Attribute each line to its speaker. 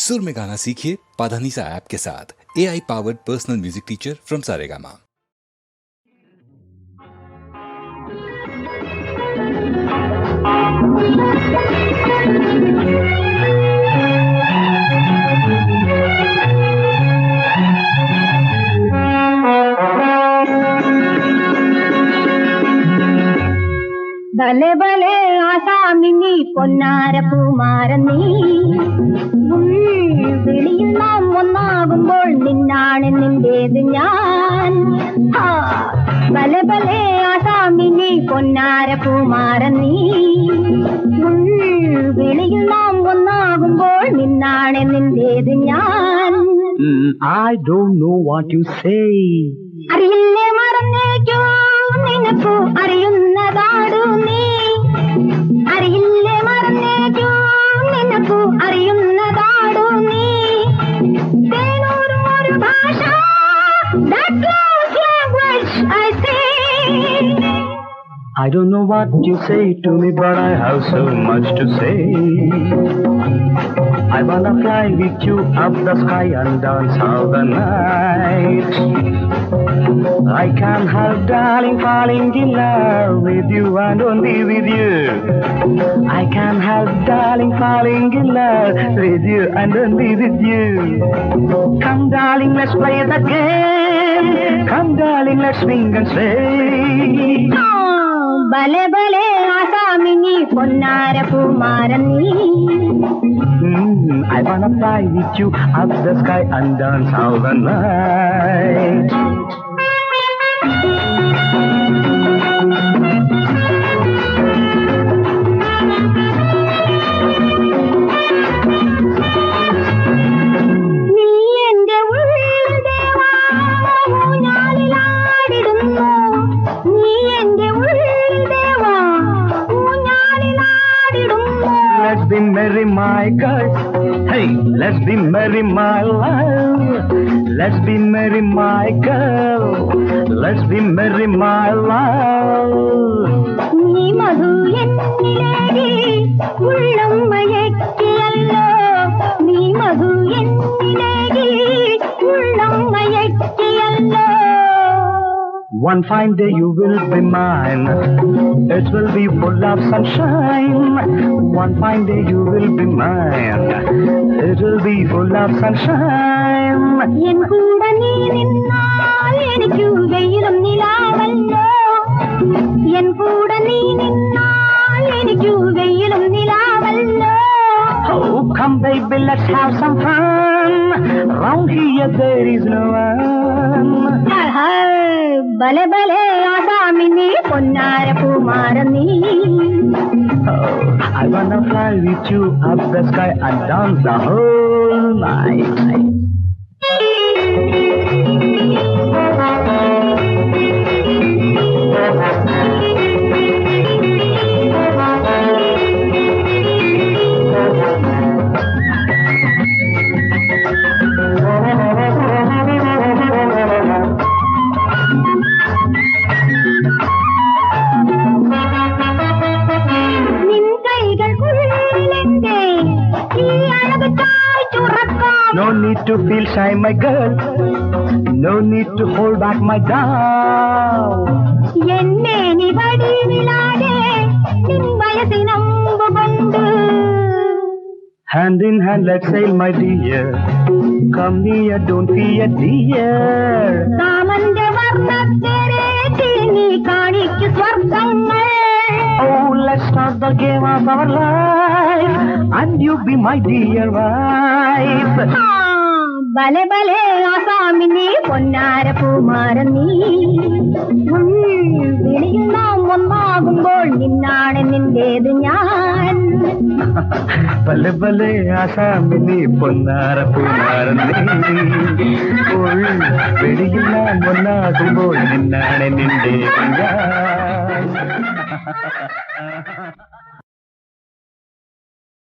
Speaker 1: सुर में गाना सीखिए पाधानीसा ऐप के साथ। AI powered personal music teacher from Saregama.
Speaker 2: ഭലെ ഭലെ ആസാമിനി പൊന്നാരപ്പൂമാരനീ വിളിയിൽ നാം ഒന്നാകുമ്പോൾ നിന്നാണ് നിന്റേത് ഞാൻ. ഭലെ ഭലെ ആസാമിനി പൊന്നാരപ്പൂമാരനീ വിളിയിൽ നാം ഒന്നാകുമ്പോൾ നിന്നാണ് നിന്റേത് ഞാൻ.
Speaker 3: I don't know what you say.
Speaker 2: അറിയില്ലേ മറന്നേക്കോ നിനക്കു അറിയുന്നതാടു നീ. അറിയില്ലേ മറന്നേക്കോ നിനക്കു അറിയുന്നതാടു നീ. തേനൂറും ഒരു ഭാഷ that lost language I say.
Speaker 3: I don't know what you say to me, but I have so much to say. I wanna fly with you up the sky and dance all the night. I can't help, darling, falling in love with you and only with you. I can't help, darling, falling in love with you and only with you. Come, darling, let's play the game. Come, darling, let's swing and sway.
Speaker 2: ഭലെ ഭലെ ആസാമിനി പൊന്നാരപ്പൂമാരനീ.
Speaker 3: I wanna fly with you up the sky and dance all the night.
Speaker 2: നീ എന്റെ ഉള്ളിൽ ദേവാ ഊഞ്ഞാലിലാടിടുന്നു. നീ എന്റെ ഉള്ളിൽ ദേവാ ഊഞ്ഞാലിലാടിടുന്നു.
Speaker 3: Let's be merry, my girl. Hey, let's be merry, my love. Let's be merry, my girl. Let's be merry, my love.
Speaker 2: നീ മധു എന്നിലേകി ഉള്ളം മയക്കിയല്ലോ. നീ മധു എന്നിലേകി ഉള്ളം മയക്കിയല്ലോ.
Speaker 3: One fine day you will be mine. It will be full of sunshine. One fine day you will be mine. It will be full of sunshine.
Speaker 2: N കൂടെ നീ നിന്നാൽ എനിക്കു വെയിലും നിലാവല്ലോ. N കൂടെ നീ നിന്നാൽ എനിക്കു വെയിലും നിലാവല്ലോ.
Speaker 3: Oh, come baby, let's have some fun. Round here there is no one.
Speaker 2: ഭലെ ഭലെ ആസാമിനി പൊന്നാരപ്പൂമാരനീ.
Speaker 3: Oh, I wanna fly with you up the sky and dance the whole night. No need to feel shy, my girl. No need to hold back, my doll.
Speaker 2: എന്നെ നീ വടിവിലാതെ നിൻ വയസ്സിനമ്പുകൊണ്ട്.
Speaker 3: Hand in hand, let's sail, my dear. Come near, don't fear, dear.
Speaker 2: കാമന്റെ വർണ്ണത്തേരേറ്റി നീ കാണിക്കു സ്വർഗങ്ങൾ.
Speaker 3: Oh, let's start the game of our life, and you be my dear wife.
Speaker 2: ഭലെ ഭലെ ആസാമിനി പൊന്നാരപ്പൂമാരനീ. വിളിയിൽ നാം ഒന്നാകുമ്പോൾ നിന്നാണ് നിന്റേത് ഞാൻ.
Speaker 3: ഭലെ ഭലെ ആസാമിനി പൊന്നാരപ്പൂമാരനീ. വെളിയിൽ നാം ഒന്നാകുമ്പോൾ നിന്നാണ് നിന്റെ ഞാൻ.